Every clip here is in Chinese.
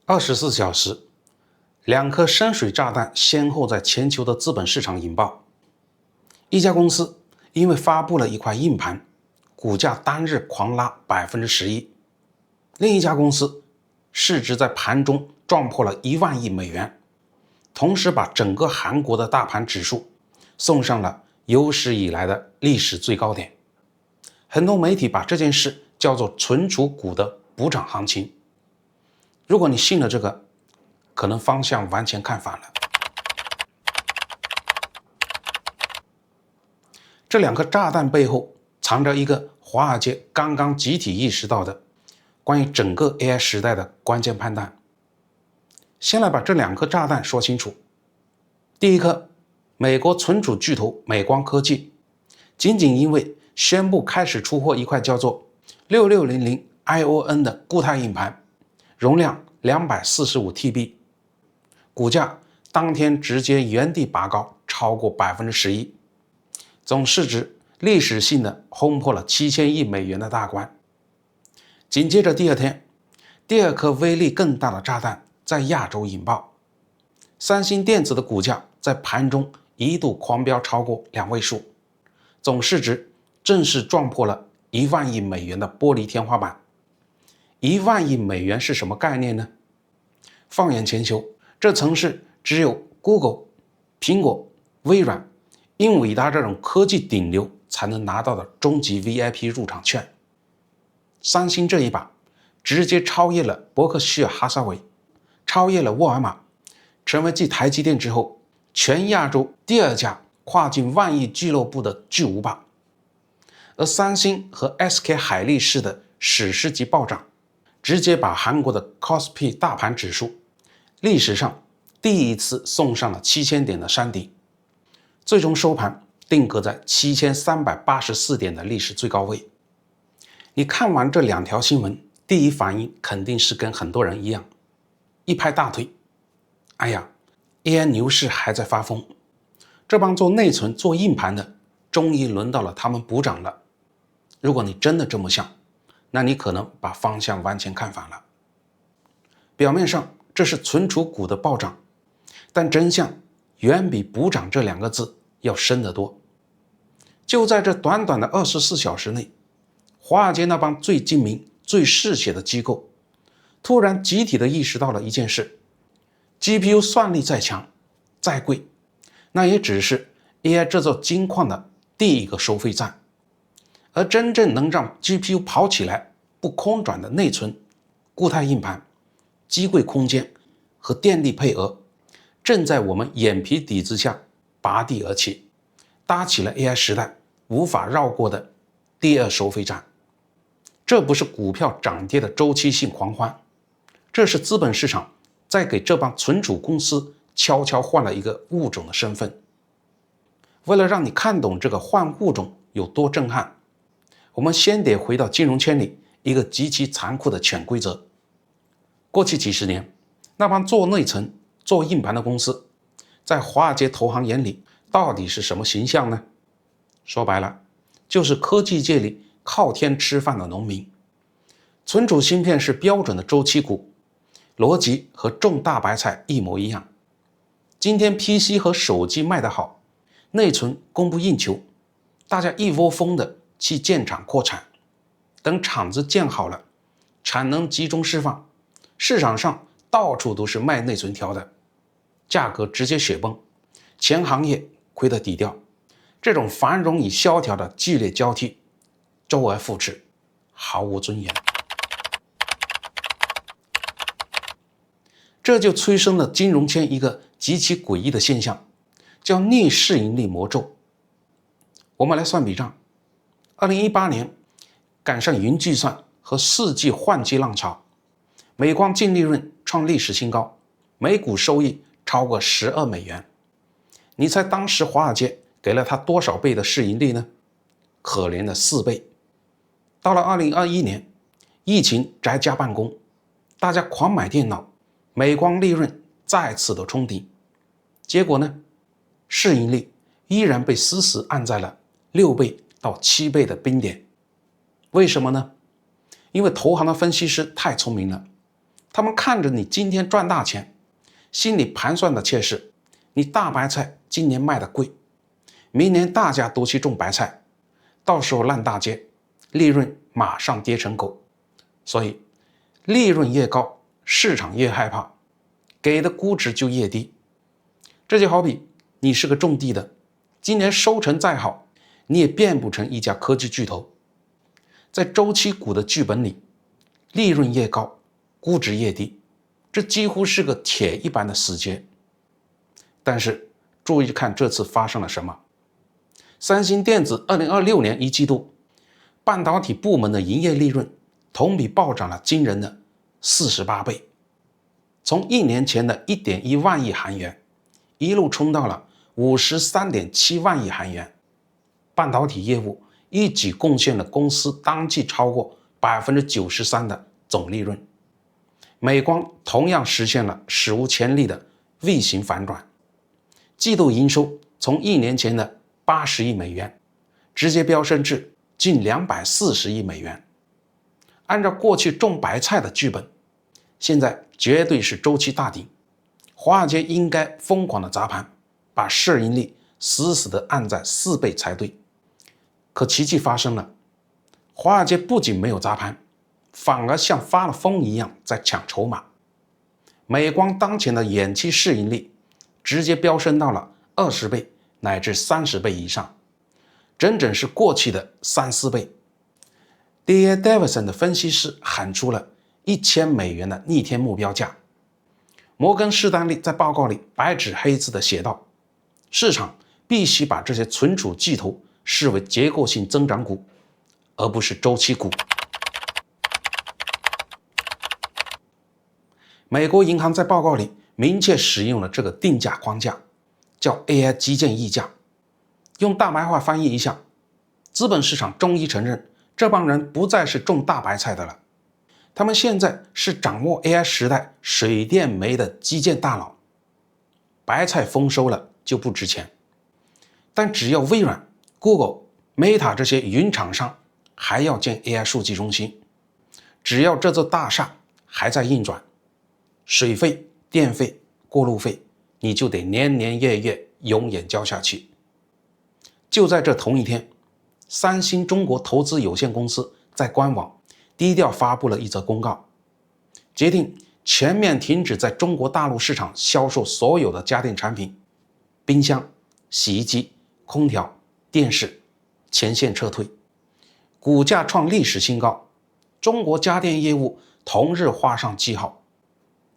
24小时，两颗深水炸弹先后在全球的资本市场引爆。一家公司因为发布了一块硬盘，股价单日狂拉11%；另一家公司市值在盘中撞破了1万亿美元，同时把整个韩国的大盘指数送上了有史以来的历史最高点。很多媒体把这件事叫做存储股的补涨行情。如果你信了这个，可能方向完全看反了。这两颗炸弹背后藏着一个华尔街刚刚集体意识到的关于整个 AI 时代的关键判断。先来把这两颗炸弹说清楚。第一颗，美国存储巨头美光科技仅仅因为宣布开始出货一块叫做6600 ION 的固态硬盘，容量245TB， 股价当天直接原地拔高超过11%，总市值历史性的轰破了7000亿美元的大关。紧接着第二天，第二颗威力更大的炸弹在亚洲引爆，三星电子的股价在盘中一度狂飙超过2位数，总市值正式撞破了1万亿美元的玻璃天花板。1万亿美元是什么概念呢？放眼全球，这曾是只有 Google、苹果、微软、英伟达这种科技顶流才能拿到的终极 VIP 入场券。三星这一把直接超越了伯克希尔哈撒韦，超越了沃尔玛，成为继台积电之后全亚洲第二家跨进万亿俱乐部的巨无霸。而三星和 SK 海力士的史诗级暴涨，直接把韩国的 KOSPI 大盘指数历史上第一次送上了7000点的山顶，最终收盘定格在7384点的历史最高位。你看完这两条新闻，第一反应肯定是跟很多人一样，一拍大腿，哎呀 AI 牛市还在发疯，这帮做内存做硬盘的终于轮到了他们补涨了。如果你真的这么想，那你可能把方向完全看反了。表面上这是存储股的暴涨，但真相远比补涨这两个字要深得多。就在这短短的24小时内，华尔街那帮最精明最嗜血的机构突然集体的意识到了一件事， GPU 算力再强再贵，那也只是 AI 这座金矿的第一个收费站，而真正能让 GPU 跑起来不空转的内存、固态硬盘、机柜空间和电力配额，正在我们眼皮底子下拔地而起，搭起了 AI 时代无法绕过的第二收费站。这不是股票涨跌的周期性狂欢，这是资本市场在给这帮存储公司悄悄换了一个物种的身份。为了让你看懂这个换物种有多震撼，我们先得回到金融圈里一个极其残酷的潜规则。过去几十年，那帮做内存做硬盘的公司在华尔街投行眼里到底是什么形象呢？说白了，就是科技界里靠天吃饭的农民。存储芯片是标准的周期股，逻辑和种大白菜一模一样。今天 PC 和手机卖得好，内存供不应求，大家一窝蜂的去建厂扩产，等厂子建好了，产能集中释放，市场上到处都是卖内存条的，价格直接雪崩，全行业亏得底掉。这种繁荣与萧条的剧烈交替，周而复始，毫无尊严。这就催生了金融圈一个极其诡异的现象，叫逆市盈率魔咒。我们来算笔账，2018年赶上云计算和4G换机浪潮，美光净利润创历史新高，每股收益超过12美元。你猜当时华尔街给了他多少倍的市盈率呢？可怜的4倍。到了2021年，疫情宅家办公，大家狂买电脑，美光利润再次的冲顶，结果呢，市盈率依然被死死按在了6倍到7倍的冰点。为什么呢？因为投行的分析师太聪明了，他们看着你今天赚大钱，心里盘算的却是你大白菜今年卖的贵，明年大家都去种白菜，到时候烂大街，利润马上跌成狗。所以利润越高，市场越害怕，给的估值就越低。这就好比你是个种地的，今年收成再好，你也变不成一家科技巨头。在周期股的剧本里，利润越高，估值越低，这几乎是个铁一般的死结。但是注意看这次发生了什么。三星电子2026年一季度半导体部门的营业利润同比暴涨了惊人的48倍，从1年前的 1.1 万亿韩元一路冲到了 53.7 万亿韩元。半导体业务一举贡献了公司当季超过 93% 的总利润。美光同样实现了史无前例的 V 型反转，季度营收从1年前的80亿美元直接飙升至近240亿美元。按照过去种白菜的剧本，现在绝对是周期大顶，华尔街应该疯狂的砸盘，把市盈率死死的按在4倍才对。可奇迹发生了，华尔街不仅没有砸盘，反而像发了疯一样在抢筹码。美光当前的远期市盈率直接飙升到了20倍乃至30倍以上，整整是过去的3-4倍。D.A. Davidson 的分析师喊出了1000美元的逆天目标价。摩根士丹利在报告里白纸黑字的写道，市场必须把这些存储巨头视为结构性增长股，而不是周期股。美国银行在报告里明确使用了这个定价框架，叫 AI 基建溢价。用大白话翻译一下，资本市场终于承认这帮人不再是种大白菜的了，他们现在是掌握 AI 时代水电煤的基建大佬。白菜丰收了就不值钱，但只要微软、Google、Meta 这些云厂商还要建 AI 数据中心，只要这座大厦还在运转，水费、电费、过路费你就得年年月月永远交下去。就在这同一天，三星中国投资有限公司在官网低调发布了一则公告，决定全面停止在中国大陆市场销售所有的家电产品，冰箱、洗衣机、空调、电视全线撤退，股价创历史新高，中国家电业务同日画上句号。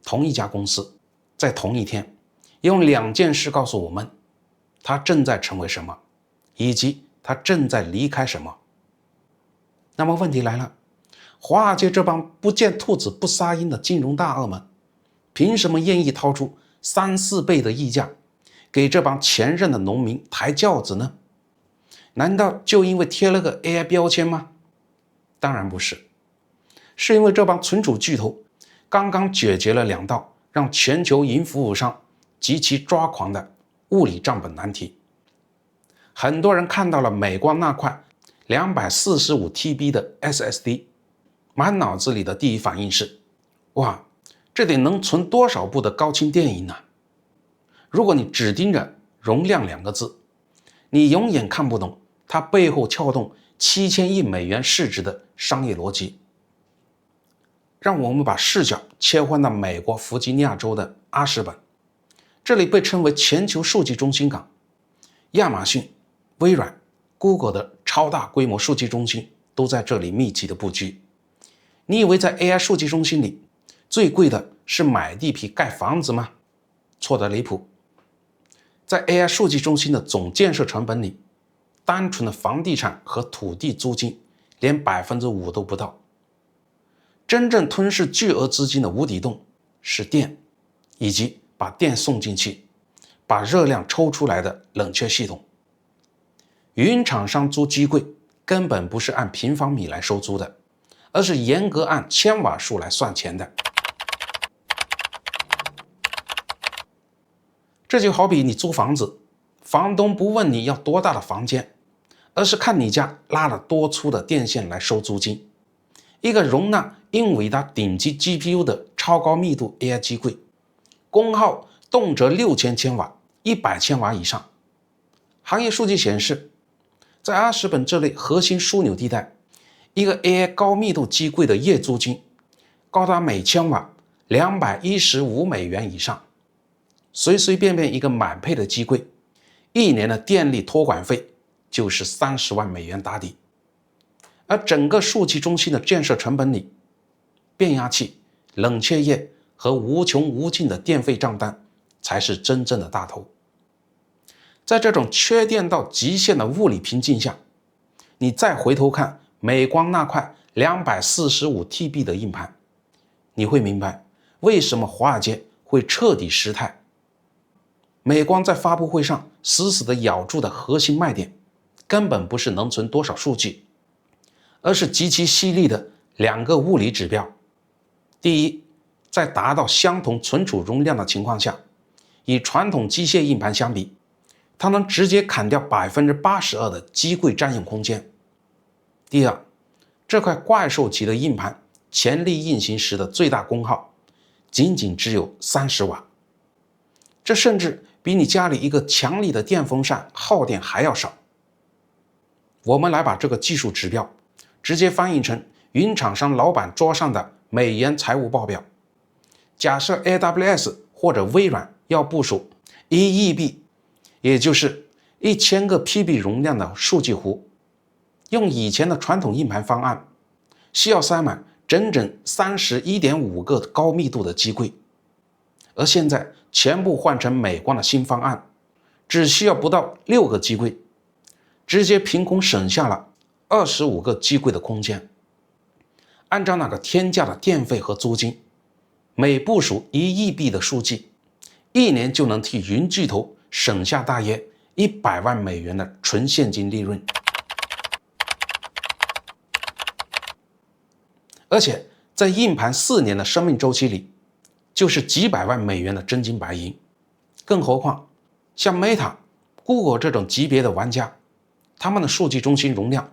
同一家公司在同一天用2件事告诉我们，它正在成为什么，以及它正在离开什么。那么问题来了，华尔街这帮不见兔子不撒鹰的金融大鳄们，凭什么愿意掏出3-4倍的溢价给这帮前任的农民抬轿子呢？难道就因为贴了个 AI 标签吗？当然不是，是因为这帮存储巨头刚刚解决了2道让全球云服务商极其抓狂的物理账本难题。很多人看到了美光那块245TB 的 SSD， 满脑子里的第一反应是，哇，这得能存多少部的高清电影啊。如果你只盯着容量2个字，你永远看不懂它背后撬动7000亿美元市值的商业逻辑。让我们把视角切换到美国弗吉尼亚州的阿什本，这里被称为全球数据中心港，亚马逊、微软、Google 的超大规模数据中心都在这里密集的布局。你以为在 AI 数据中心里最贵的是买地皮盖房子吗？错得离谱。在 AI 数据中心的总建设成本里，单纯的房地产和土地租金连 5% 都不到。真正吞噬巨额资金的无底洞是电，以及把电送进去，把热量抽出来的冷却系统。云厂商租机柜根本不是按平方米来收租的，而是严格按千瓦数来算钱的。这就好比你租房子，房东不问你要多大的房间，而是看你家拉了多粗的电线来收租金。一个容纳英伟达顶级 GPU 的超高密度 AI 机柜，功耗动辄6000千瓦、100千瓦以上。行业数据显示，在阿什本这类核心枢纽地带，一个 AI 高密度机柜的月租金高达每千瓦$215以上，随随便便一个满配的机柜，一年的电力托管费就是30万美元打底。而整个数据中心的建设成本里，变压器、冷却液和无穷无尽的电费账单才是真正的大头。在这种缺电到极限的物理瓶颈下，你再回头看美光那块245TB 的硬盘，你会明白为什么华尔街会彻底失态。美光在发布会上死死地咬住的核心卖点，根本不是能存多少数据，而是极其犀利的2个物理指标。第一，在达到相同存储容量的情况下，与传统机械硬盘相比，它能直接砍掉82%的机柜占用空间。第二，这块怪兽级的硬盘潜力运行时的最大功耗仅仅只有30瓦，这甚至比你家里一个强力的电风扇耗电还要少。我们来把这个技术指标直接翻译成云厂商老板桌上的美元财务报表。假设 AWS 或者微软要部署1亿币，也就是1000个 PB 容量的数据湖，用以前的传统硬盘方案需要塞满整整31.5个高密度的机柜，而现在全部换成美光的新方案，只需要不到6个机柜，直接凭空省下了25个机柜的空间。按照那个天价的电费和租金，每部署1亿币的数据，一年就能替云巨头省下大约100万美元的纯现金利润。而且在硬盘4年的生命周期里，就是几百万美元的真金白银。更何况像 Meta、Google 这种级别的玩家，他们的数据中心容量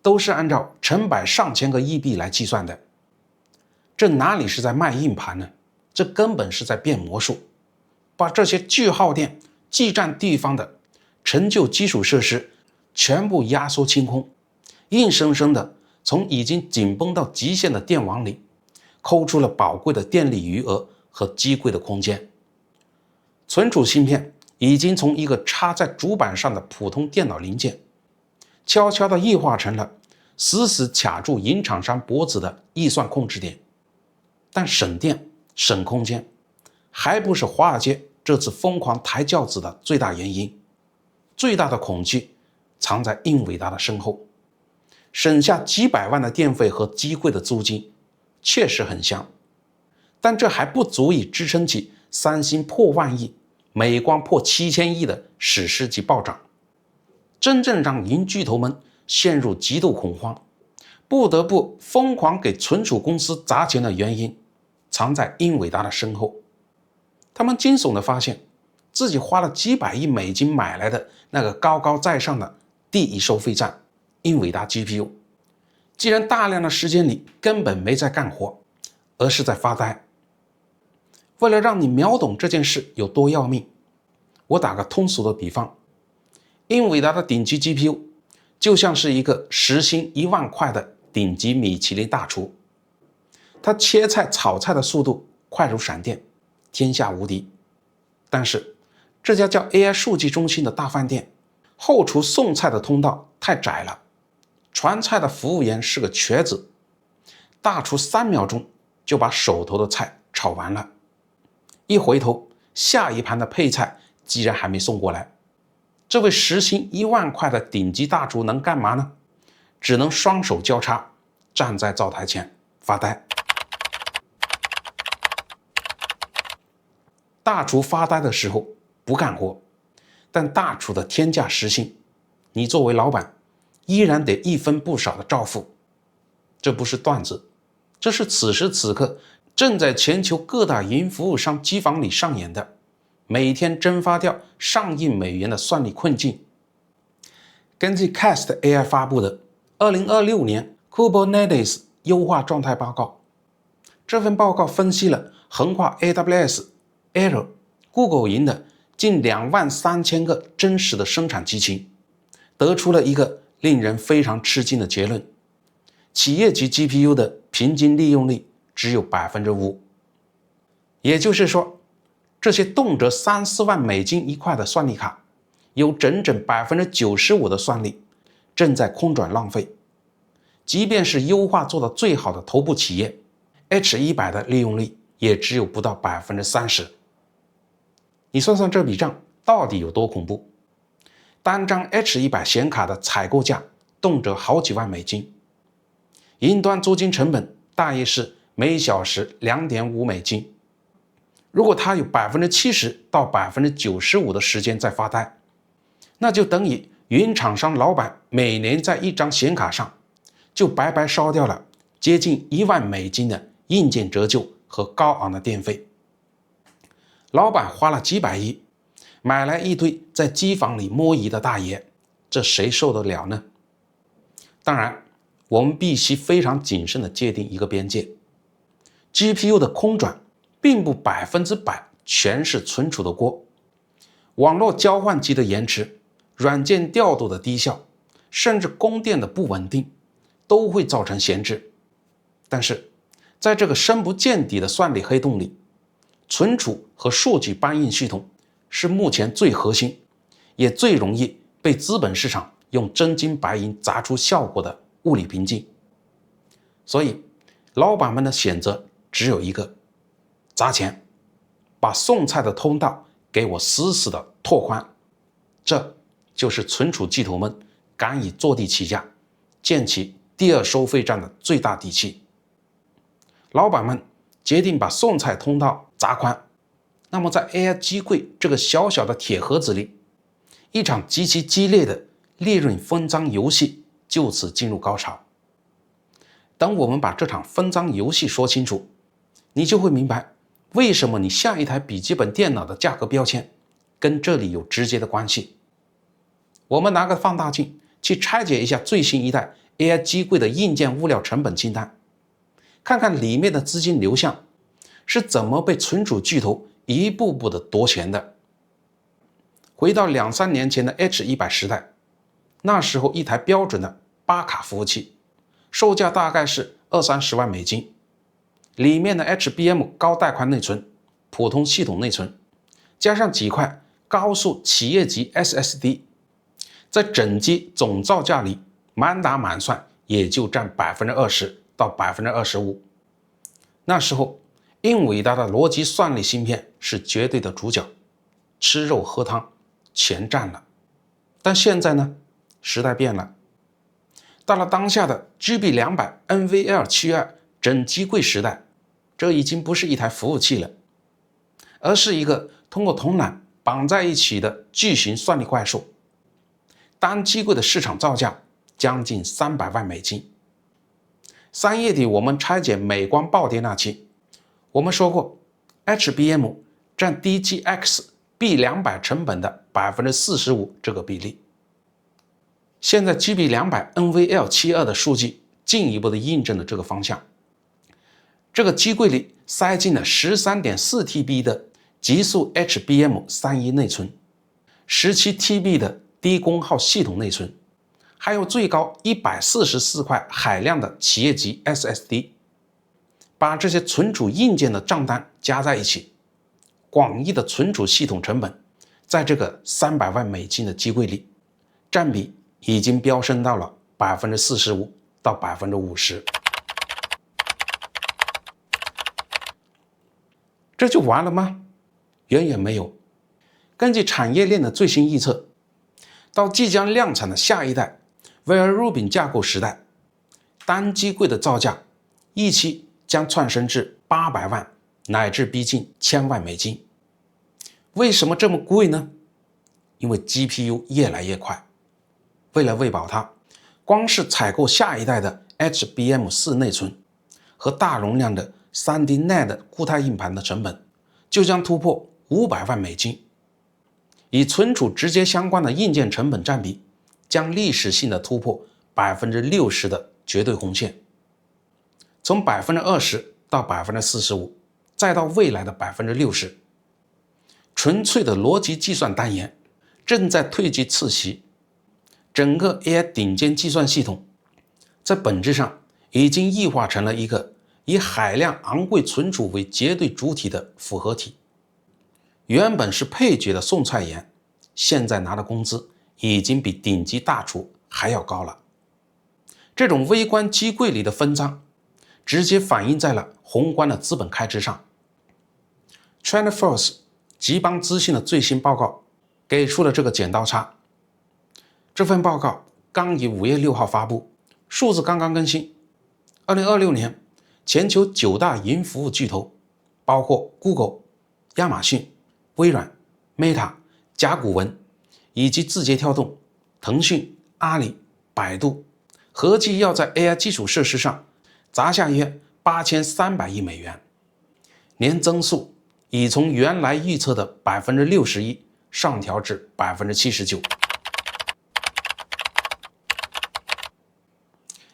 都是按照成百上千个亿币来计算的。这哪里是在卖硬盘呢？这根本是在变魔术，把这些巨耗电、巨占地方的陈旧基础设施全部压缩清空，硬生生的从已经紧绷到极限的电网里抠出了宝贵的电力余额和机柜的空间。存储芯片已经从一个插在主板上的普通电脑零件，悄悄地异化成了死死卡住云厂商脖子的预算控制点。但省电省空间还不是华尔街这次疯狂抬轿子的最大原因，最大的恐惧藏在英伟达的身后。省下几百万的电费和机柜的租金确实很香，但这还不足以支撑起三星破万亿、美光破7000亿的史诗级暴涨。真正让云巨头们陷入极度恐慌，不得不疯狂给存储公司砸钱的原因，藏在英伟达的身后。他们惊悚地发现，自己花了几百亿美金买来的那个高高在上的第一收费站英伟达 GPU， 既然大量的时间里根本没在干活，而是在发呆。为了让你秒懂这件事有多要命，我打个通俗的比方，英伟达的顶级 GPU 就像是一个时薪1万块的顶级米其林大厨，他切菜炒菜的速度快如闪电，天下无敌。但是这家叫 AI 数据中心的大饭店，后厨送菜的通道太窄了，传菜的服务员是个瘸子，大厨3秒钟就把手头的菜炒完了，一回头下一盘的配菜居然还没送过来。这位时薪1万块的顶级大厨能干嘛呢？只能双手交叉站在灶台前发呆。大厨发呆的时候不干活，但大厨的天价时薪，你作为老板依然得一分不少的照付。这不是段子，这是此时此刻正在全球各大云服务商机房里上演的，每天蒸发掉上亿美元的算力困境。根据 Cast AI 发布的2026年 Kubernetes 优化状态报告，这份报告分析了横跨 AWS、Azure、Google 云的近23000个真实的生产激情，得出了一个令人非常吃惊的结论：企业级 GPU 的平均利用率只有 5%。也就是说，这些动辄3-4万美金一块的算力卡，有整整 95% 的算力正在空转浪费。即便是优化做到最好的头部企业 ，H100 的利用率也只有不到 30%。你算算这笔账到底有多恐怖？单张 H100 显卡的采购价动辄好几万美金，云端租金成本大约是每小时 2.5 美金。如果它有 70% 到 95% 的时间在发呆，那就等于云厂商老板每年在一张显卡上就白白烧掉了接近1万美金的硬件折旧和高昂的电费。老板花了几百亿买来一堆在机房里摸鱼的大爷，这谁受得了呢？当然，我们必须非常谨慎地界定一个边界。GPU 的空转并不100%全是存储的锅，网络交换机的延迟、软件调度的低效，甚至供电的不稳定，都会造成闲置。但是，在这个深不见底的算力黑洞里，存储和数据搬运系统是目前最核心，也最容易被资本市场用真金白银砸出效果的物理瓶颈。所以，老板们的选择只有一个：砸钱，把送菜的通道给我死死的拓宽。这就是存储巨头们敢以坐地起价，建起第二收费站的最大底气。老板们决定把送菜通道砸宽，那么在 AI 机柜这个小小的铁盒子里，一场极其激烈的利润分赃游戏就此进入高潮。等我们把这场分赃游戏说清楚，你就会明白为什么你下一台笔记本电脑的价格标签跟这里有直接的关系。我们拿个放大镜去拆解一下最新一代 AI 机柜的硬件物料成本清单，看看里面的资金流向是怎么被存储巨头一步步的夺钱的。回到2-3年前的 H100 时代，那时候一台标准的8卡服务器售价大概是20-30万美金，里面的 HBM 高带宽内存、普通系统内存，加上几块高速企业级 SSD， 在整机总造价里满打满算也就占 20% 到 25%。 那时候英伟达的逻辑算力芯片是绝对的主角，吃肉喝汤，钱占了。但现在呢，时代变了，到了当下的 GB200 NVL72 整机柜时代，这已经不是一台服务器了，而是一个通过铜缆绑在一起的巨型算力怪兽。单机柜的市场造价将近300万美金。3月底我们拆解美光暴跌那期，我们说过 HBM 占 DGX B200 成本的 45% 这个比例。现在 GB200 NVL72 的数据进一步的印证了这个方向。这个机柜里塞进了 13.4TB 的极速 HBM31 内存， 17TB 的低功耗系统内存，还有最高144块海量的企业级 SSD。 把这些存储硬件的账单加在一起，广义的存储系统成本在这个300万美金的机柜里占比已经飙升到了 45% 到 50%。 这就完了吗？远远没有。根据产业链的最新预测，到即将量产的下一代 Vera Rubin 架构时代，单机柜的造价预期将窜升至800万乃至逼近1000万美金。为什么这么贵呢？因为 GPU 越来越快，为了喂饱它，光是采购下一代的 HBM4 内存和大容量的 3D NAND 固态硬盘的成本就将突破500万美金。与存储直接相关的硬件成本占比将历史性的突破 60% 的绝对红线，从 20% 到 45%，再到未来的 60%。纯粹的逻辑计算单元正在退居次席，整个 AI 顶尖计算系统在本质上已经异化成了一个以海量昂贵存储为绝对主体的复合体。原本是配角的送菜员，现在拿的工资已经比顶级大厨还要高了。这种微观机柜里的分赃直接反映在了宏观的资本开支上。TrendForce 吉邦资讯的最新报告给出了这个剪刀差。这份报告刚于5月6号发布，数字刚刚更新。2026年，全球9大云服务巨头，包括 Google、亚马逊、微软、Meta、甲骨文以及字节跳动、腾讯、阿里、百度，合计要在 AI 基础设施上砸下约8300亿美元，年增速已从原来预测的 61% 上调至 79%。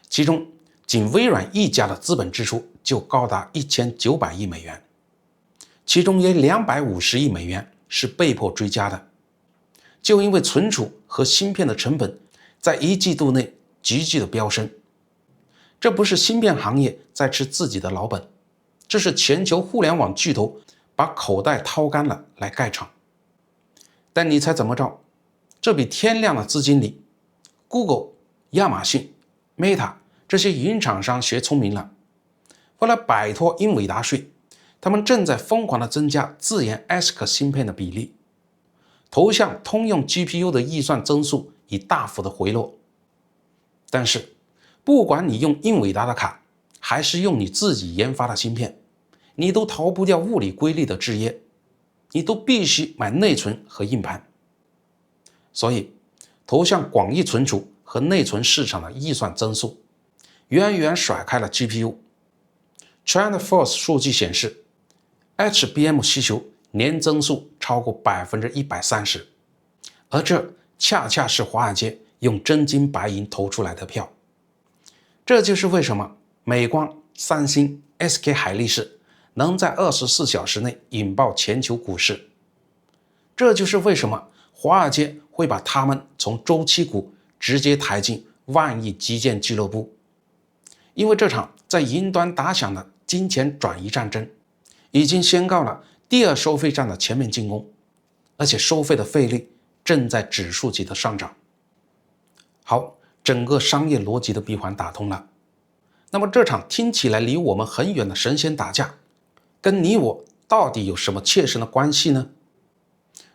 其中仅微软一家的资本支出就高达1900亿美元，其中约250亿美元是被迫追加的，就因为存储和芯片的成本在1季度内急剧的飙升。这不是芯片行业在吃自己的老本，这是全球互联网巨头把口袋掏干了来盖场。但你猜怎么着？这笔天量的资金里， Google、亚马逊、Meta 这些云厂商学聪明了，为了摆脱英伟达税，他们正在疯狂地增加自研 ASIC 芯片的比例，投向通用 GPU 的预算增速已大幅的回落。但是不管你用英伟达的卡还是用你自己研发的芯片，你都逃不掉物理规律的制约，你都必须买内存和硬盘。所以投向广义存储和内存市场的预算增速远远甩开了 GPU。TrendForce 数据显示， HBM 需求年增速超过 130%， 而这恰恰是华尔街用真金白银投出来的票。这就是为什么美光、三星、SK 海力士能在24小时内引爆全球股市。这就是为什么华尔街会把他们从周期股直接抬进万亿基建俱乐部。因为这场在云端打响的金钱转移战争已经宣告了第二收费站的全面进攻，而且收费的费率正在指数级的上涨。好，整个商业逻辑的闭环打通了。那么这场听起来离我们很远的神仙打架，跟你我到底有什么切身的关系呢？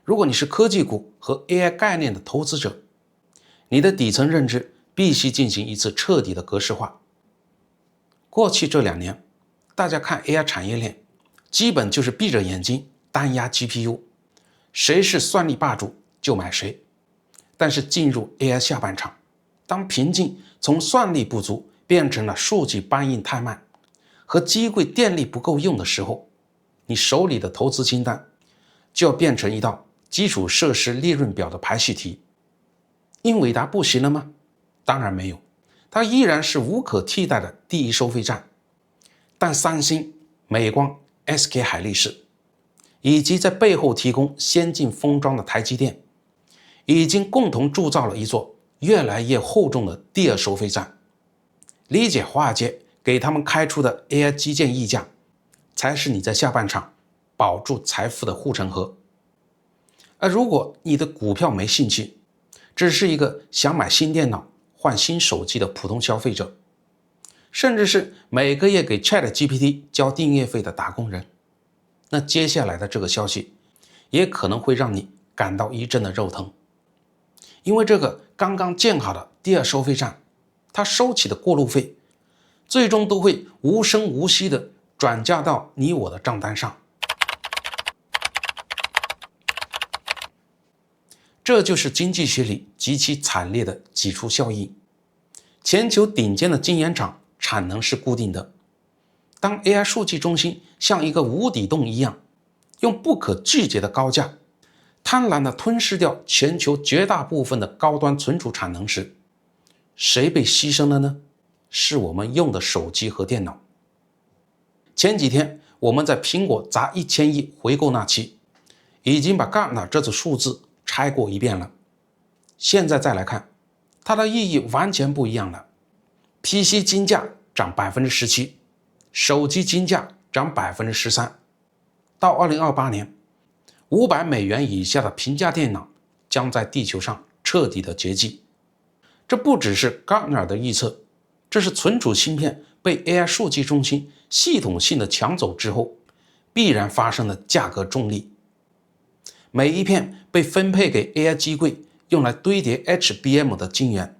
如果你是科技股和 AI 概念的投资者，你的底层认知必须进行一次彻底的格式化。过去这2年，大家看 AI 产业链，基本就是闭着眼睛单压 GPU， 谁是算力霸主就买谁。但是进入 AI 下半场，当瓶颈从算力不足变成了数据搬运太慢和机柜电力不够用的时候，你手里的投资清单就要变成一道基础设施利润表的排序题。英伟达不行了吗？当然没有，它依然是无可替代的第一收费站。但三星、美光、SK 海力士以及在背后提供先进封装的台积电，已经共同铸造了一座越来越厚重的第二收费站。理解华尔街给他们开出的 AI 基建溢价，才是你在下半场保住财富的护城河。而如果你的股票没兴趣，只是一个想买新电脑、换新手机的普通消费者，甚至是每个月给 ChatGPT 交订阅费的打工人，那接下来的这个消息也可能会让你感到一阵的肉疼。因为这个刚刚建好的第二收费站，它收起的过路费最终都会无声无息地转嫁到你我的账单上。这就是经济学里极其惨烈的挤出效应。全球顶尖的晶圆厂产能是固定的，当 AI 数据中心像一个无底洞一样，用不可拒绝的高价贪婪地吞噬掉全球绝大部分的高端存储产能时，谁被牺牲了呢？是我们用的手机和电脑。前几天我们在苹果砸1000亿回购那期，已经把 Gartner 这组数字拆过一遍了。现在再来看，它的意义完全不一样了。PC 金价涨 17%， 手机金价涨 13%。到2028年，$500以下的平价电脑将在地球上彻底的绝迹。这不只是 Gartner 的预测，这是存储芯片被 AI 数据中心系统性的抢走之后必然发生的价格重力。每一片被分配给 AI 机柜用来堆叠 HBM 的晶圆，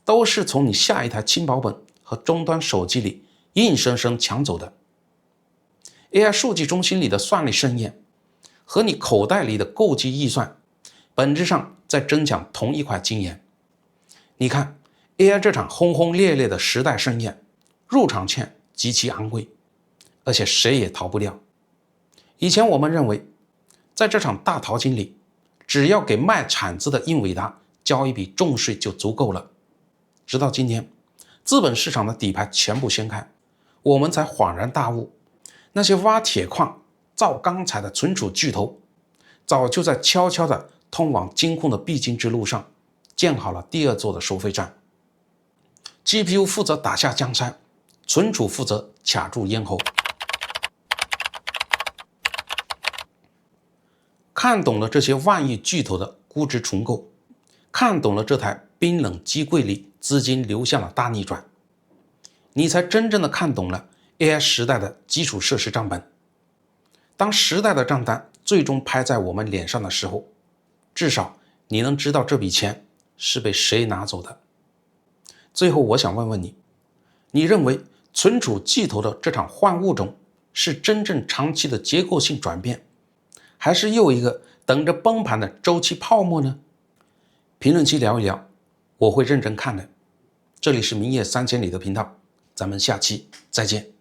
都是从你下一台轻薄本和终端手机里硬生生抢走的。AI 数据中心里的算力盛宴和你口袋里的购机预算本质上在争抢同一块晶圆。你看 AI 这场轰轰烈烈的时代盛宴，入场券极其昂贵，而且谁也逃不掉。以前我们认为在这场大淘金里，只要给卖铲子的英伟达交一笔重税就足够了。直到今天，资本市场的底牌全部掀开，我们才恍然大悟，那些挖铁矿造钢材的存储巨头早就在悄悄地通往金库的必经之路上建好了第二座的收费站。 GPU 负责打下江山，存储负责卡住咽喉。看懂了这些万亿巨头的估值重构，看懂了这台冰冷机柜里资金流向的大逆转，你才真正的看懂了 AI 时代的基础设施账本。当时代的账单最终拍在我们脸上的时候，至少你能知道这笔钱是被谁拿走的。最后我想问问你，你认为存储巨头的这场换物种是真正长期的结构性转变，还是又一个等着崩盘的周期泡沫呢？评论区聊一聊，我会认真看的。这里是明夜3000里的频道，咱们下期再见。